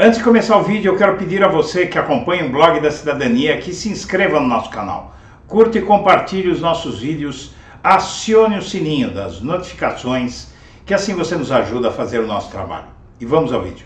Antes de começar o vídeo, eu quero pedir a você que acompanha o Blog da Cidadania que se inscreva no nosso canal, curta e compartilhe os nossos vídeos, acione o sininho das notificações, que assim você nos ajuda a fazer o nosso trabalho. E vamos ao vídeo.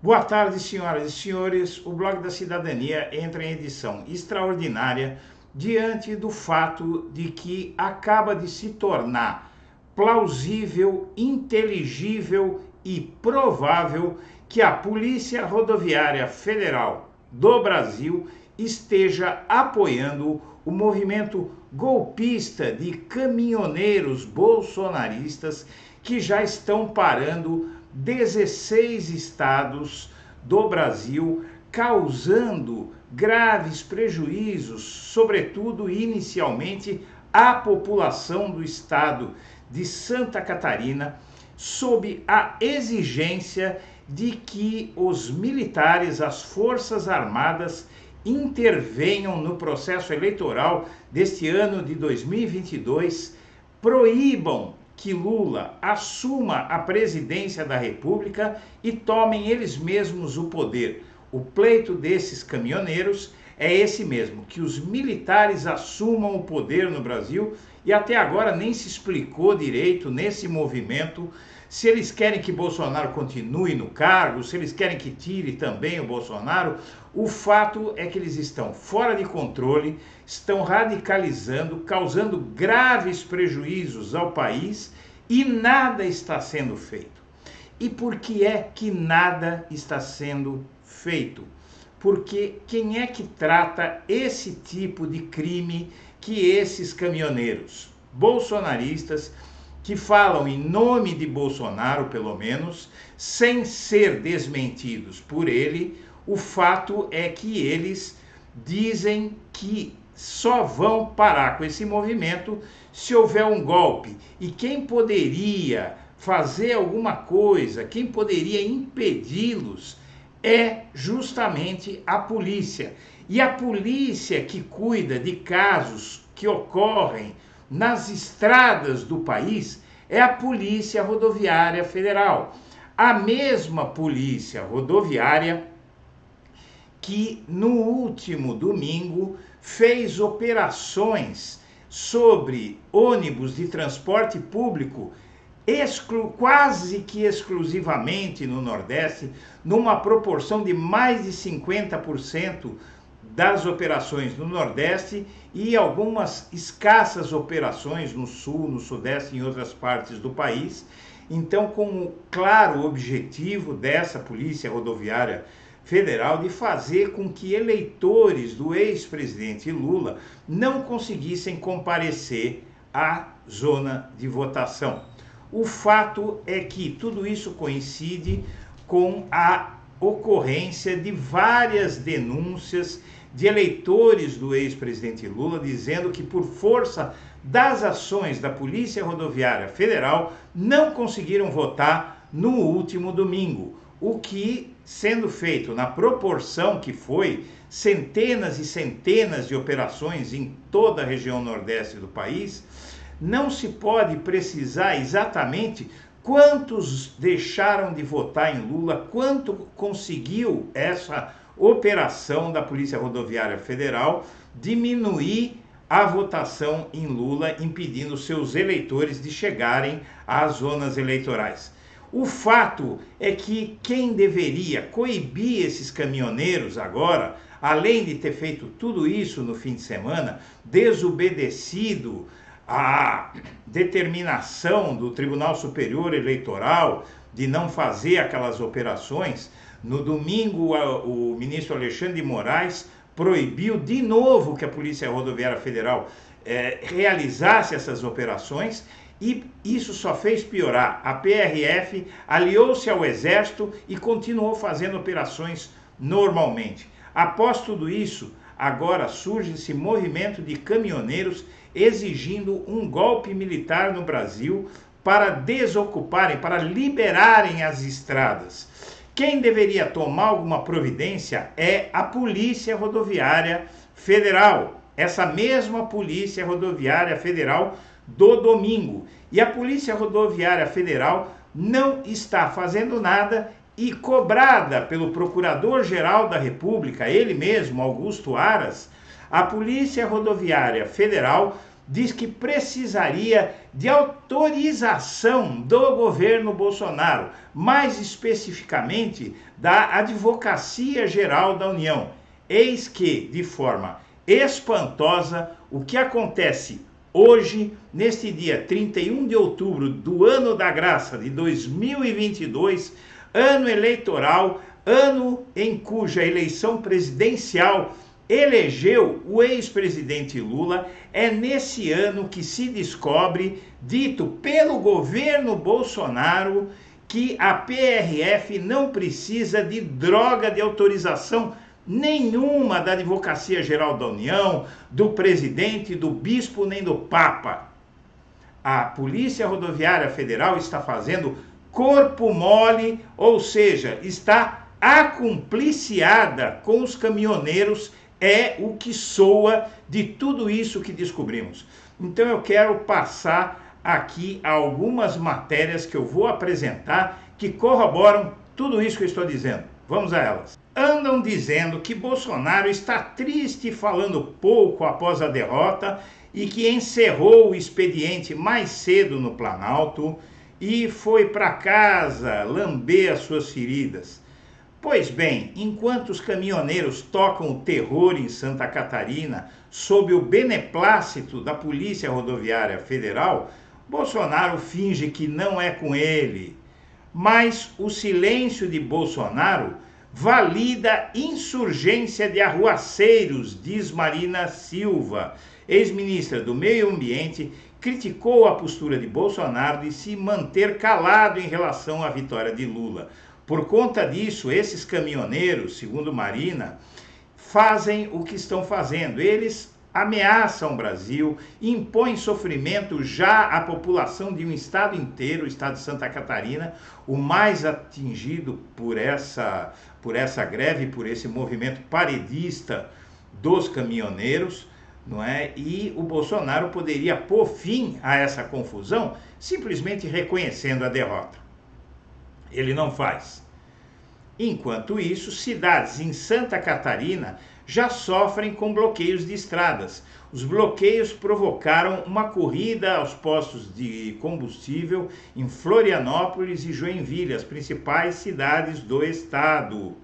Boa tarde, senhoras e senhores. O Blog da Cidadania entra em edição extraordinária diante do fato de que acaba de se tornar plausível, inteligível e provável que a Polícia Rodoviária Federal do Brasil esteja apoiando o movimento golpista de caminhoneiros bolsonaristas que já estão parando 16 estados do Brasil, causando graves prejuízos, sobretudo inicialmente à população do estado de Santa Catarina, sob a exigência de que os militares, as Forças Armadas, intervenham no processo eleitoral deste ano de 2022, proíbam que Lula assuma a presidência da República e tomem eles mesmos o poder. O pleito desses caminhoneiros é esse mesmo, que os militares assumam o poder no Brasil, e até agora nem se explicou direito nesse movimento se eles querem que Bolsonaro continue no cargo, se eles querem que tire também o Bolsonaro. O fato é que eles estão fora de controle, estão radicalizando, causando graves prejuízos ao país e nada está sendo feito. E por que é que nada está sendo feito? Porque quem é que trata esse tipo de crime que esses caminhoneiros bolsonaristas, que falam em nome de Bolsonaro, pelo menos, sem ser desmentidos por ele, o fato é que eles dizem que só vão parar com esse movimento se houver um golpe. E quem poderia fazer alguma coisa, quem poderia impedi-los, é justamente a polícia. E a polícia que cuida de casos que ocorrem nas estradas do país é a Polícia Rodoviária Federal. A mesma Polícia Rodoviária que no último domingo fez operações sobre ônibus de transporte público quase que exclusivamente no Nordeste, numa proporção de mais de 50% das operações no Nordeste e algumas escassas operações no Sul, no Sudeste e em outras partes do país. Então, com o claro objetivo dessa Polícia Rodoviária Federal de fazer com que eleitores do ex-presidente Lula não conseguissem comparecer à zona de votação. O fato é que tudo isso coincide com a ocorrência de várias denúncias de eleitores do ex-presidente Lula dizendo que, por força das ações da Polícia Rodoviária Federal, não conseguiram votar no último domingo, o que, sendo feito na proporção que foi, centenas e centenas de operações em toda a região nordeste do país, não se pode precisar exatamente quantos deixaram de votar em Lula, quanto conseguiu essa operação da Polícia Rodoviária Federal diminuir a votação em Lula, impedindo seus eleitores de chegarem às zonas eleitorais. O fato é que quem deveria coibir esses caminhoneiros agora, além de ter feito tudo isso no fim de semana, desobedecido a determinação do Tribunal Superior Eleitoral de não fazer aquelas operações, no domingo o ministro Alexandre de Moraes proibiu de novo que a Polícia Rodoviária Federal realizasse essas operações, e isso só fez piorar. A PRF aliou-se ao Exército e continuou fazendo operações normalmente. Após tudo isso, agora surge esse movimento de caminhoneiros exigindo um golpe militar no Brasil para desocuparem, para liberarem as estradas. Quem deveria tomar alguma providência é a Polícia Rodoviária Federal. essa mesma Polícia Rodoviária Federal do domingo. E a Polícia Rodoviária Federal não está fazendo nada e, cobrada pelo Procurador-Geral da República, ele mesmo, Augusto Aras, a Polícia Rodoviária Federal diz que precisaria de autorização do governo Bolsonaro, mais especificamente da Advocacia Geral da União. Eis que, de forma espantosa, o que acontece hoje, neste dia 31 de outubro do ano da graça de 2022, ano eleitoral, ano em cuja eleição presidencial elegeu o ex-presidente Lula, é nesse ano que se descobre, dito pelo governo Bolsonaro, que a PRF não precisa de droga de autorização nenhuma da Advocacia Geral da União, do presidente, do bispo, nem do Papa. A Polícia Rodoviária Federal está fazendo corpo mole, ou seja, está acumpliciada com os caminhoneiros, é o que soa de tudo isso que descobrimos. Então eu quero passar aqui algumas matérias que eu vou apresentar que corroboram tudo isso que eu estou dizendo. Vamos a elas. Andam dizendo que Bolsonaro está triste, falando pouco após a derrota e que encerrou o expediente mais cedo no Planalto e foi para casa lamber as suas feridas. Pois bem, enquanto os caminhoneiros tocam o terror em Santa Catarina sob o beneplácito da Polícia Rodoviária Federal, Bolsonaro finge que não é com ele. Mas o silêncio de Bolsonaro valida insurgência de arruaceiros, diz Marina Silva, ex-ministra do Meio Ambiente, criticou a postura de Bolsonaro de se manter calado em relação à vitória de Lula. Por conta disso, esses caminhoneiros, segundo Marina, fazem o que estão fazendo. Eles ameaçam o Brasil, impõem sofrimento já à população de um estado inteiro, o estado de Santa Catarina, o mais atingido por essa greve, por esse movimento paredista dos caminhoneiros, não é? E o Bolsonaro poderia pôr fim a essa confusão simplesmente reconhecendo a derrota. Ele não faz. Enquanto isso, cidades em Santa Catarina já sofrem com bloqueios de estradas. Os bloqueios provocaram uma corrida aos postos de combustível em Florianópolis e Joinville, as principais cidades do estado.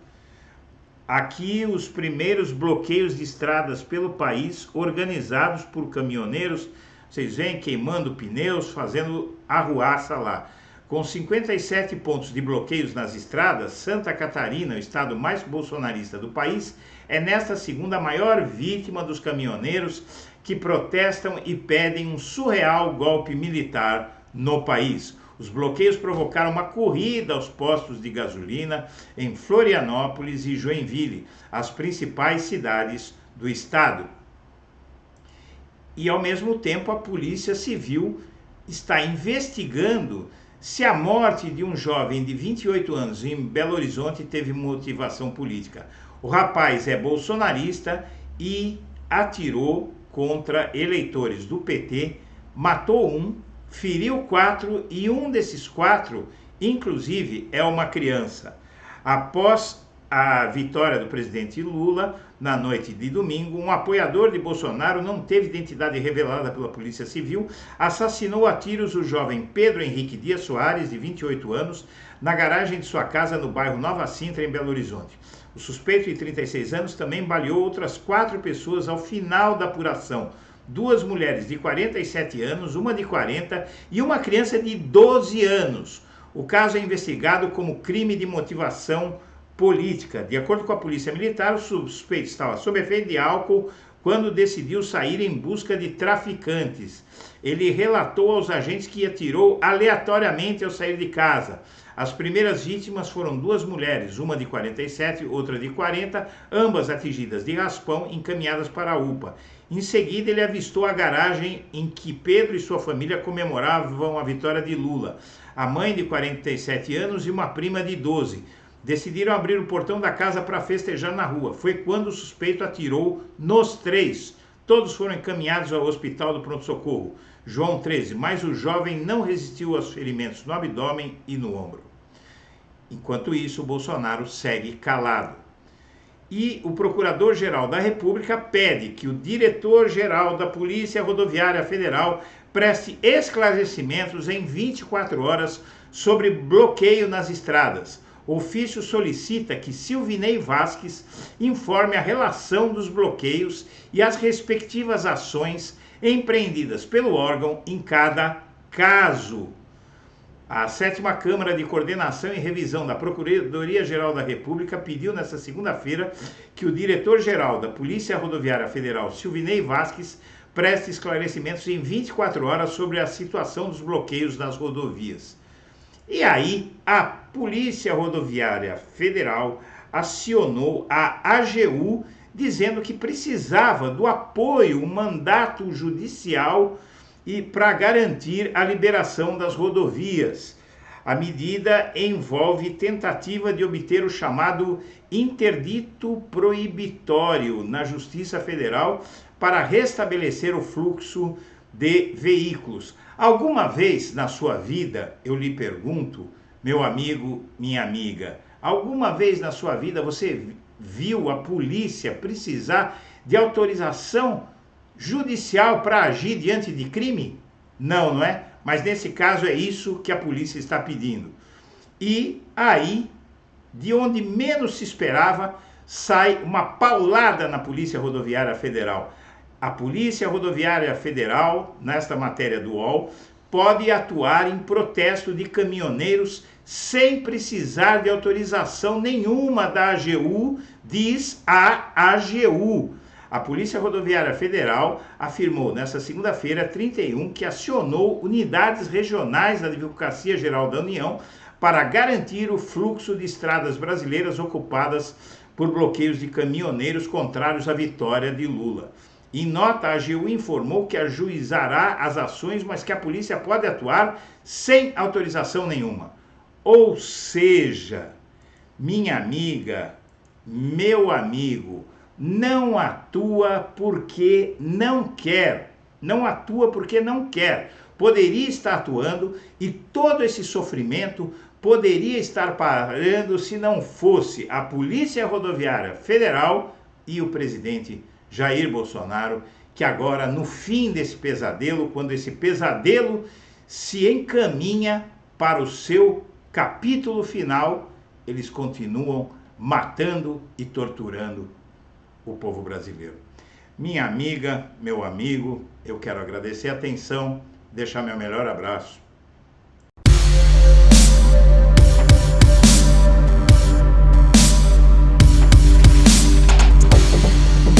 Aqui, os primeiros bloqueios de estradas pelo país, organizados por caminhoneiros, vocês veem, queimando pneus, fazendo arruaça lá. Com 57 pontos de bloqueios nas estradas, Santa Catarina, o estado mais bolsonarista do país, é nesta segunda maior vítima dos caminhoneiros que protestam e pedem um surreal golpe militar no país. Os bloqueios provocaram uma corrida aos postos de gasolina em Florianópolis e Joinville, as principais cidades do estado. E, ao mesmo tempo, a Polícia Civil está investigando se a morte de um jovem de 28 anos em Belo Horizonte teve motivação política. O rapaz é bolsonarista e atirou contra eleitores do PT, matou um, feriu 4 e um desses 4, inclusive, é uma criança. Após a vitória do presidente Lula, na noite de domingo, um apoiador de Bolsonaro, não teve identidade revelada pela Polícia Civil, assassinou a tiros o jovem Pedro Henrique Dias Soares, de 28 anos, na garagem de sua casa no bairro Nova Sintra, em Belo Horizonte. O suspeito, de 36 anos, também baleou outras 4 pessoas ao final da apuração. 2 mulheres de 47 anos, uma de 40 e uma criança de 12 anos. O caso é investigado como crime de motivação política. De acordo com a Polícia Militar, o suspeito estava sob efeito de álcool quando decidiu sair em busca de traficantes. Ele relatou aos agentes que atirou aleatoriamente ao sair de casa. As primeiras vítimas foram 2 mulheres, uma de 47 e outra de 40, ambas atingidas de raspão, encaminhadas para a UPA. Em seguida, ele avistou a garagem em que Pedro e sua família comemoravam a vitória de Lula. A mãe, de 47 anos, e uma prima de 12. Decidiram abrir o portão da casa para festejar na rua. Foi quando o suspeito atirou nos 3. Todos foram encaminhados ao hospital do pronto-socorro, João 13, mas o jovem não resistiu aos ferimentos no abdômen e no ombro. Enquanto isso, o Bolsonaro segue calado. E o Procurador-Geral da República pede que o diretor-geral da Polícia Rodoviária Federal preste esclarecimentos em 24 horas sobre bloqueio nas estradas. O ofício solicita que Silvinei Vasquez informe a relação dos bloqueios e as respectivas ações empreendidas pelo órgão em cada caso. A 7ª Câmara de Coordenação e Revisão da Procuradoria-Geral da República pediu nesta segunda-feira que o diretor-geral da Polícia Rodoviária Federal, Silvinei Vasquez, preste esclarecimentos em 24 horas sobre a situação dos bloqueios nas rodovias. E aí, a Polícia Rodoviária Federal acionou a AGU dizendo que precisava do apoio, um mandato judicial e para garantir a liberação das rodovias. A medida envolve tentativa de obter o chamado interdito proibitório na Justiça Federal para restabelecer o fluxo de veículos. Alguma vez na sua vida, eu lhe pergunto, meu amigo, minha amiga, alguma vez na sua vida você viu a polícia precisar de autorização judicial para agir diante de crime? Não, não é? Mas nesse caso é isso que a polícia está pedindo. E aí, de onde menos se esperava, sai uma paulada na Polícia Rodoviária Federal. A Polícia Rodoviária Federal, nesta matéria do UOL, pode atuar em protesto de caminhoneiros sem precisar de autorização nenhuma da AGU, diz a AGU. A Polícia Rodoviária Federal afirmou nesta segunda-feira, 31, que acionou unidades regionais da Advocacia Geral da União para garantir o fluxo de estradas brasileiras ocupadas por bloqueios de caminhoneiros contrários à vitória de Lula. Em nota, a AGU informou que ajuizará as ações, mas que a polícia pode atuar sem autorização nenhuma. Ou seja, minha amiga, meu amigo, não atua porque não quer. Não atua porque não quer. Poderia estar atuando e todo esse sofrimento poderia estar parando se não fosse a Polícia Rodoviária Federal e o presidente Jair Bolsonaro, que agora, no fim desse pesadelo, quando esse pesadelo se encaminha para o seu capítulo final, eles continuam matando e torturando o povo brasileiro. Minha amiga, meu amigo, eu quero agradecer a atenção, deixar meu melhor abraço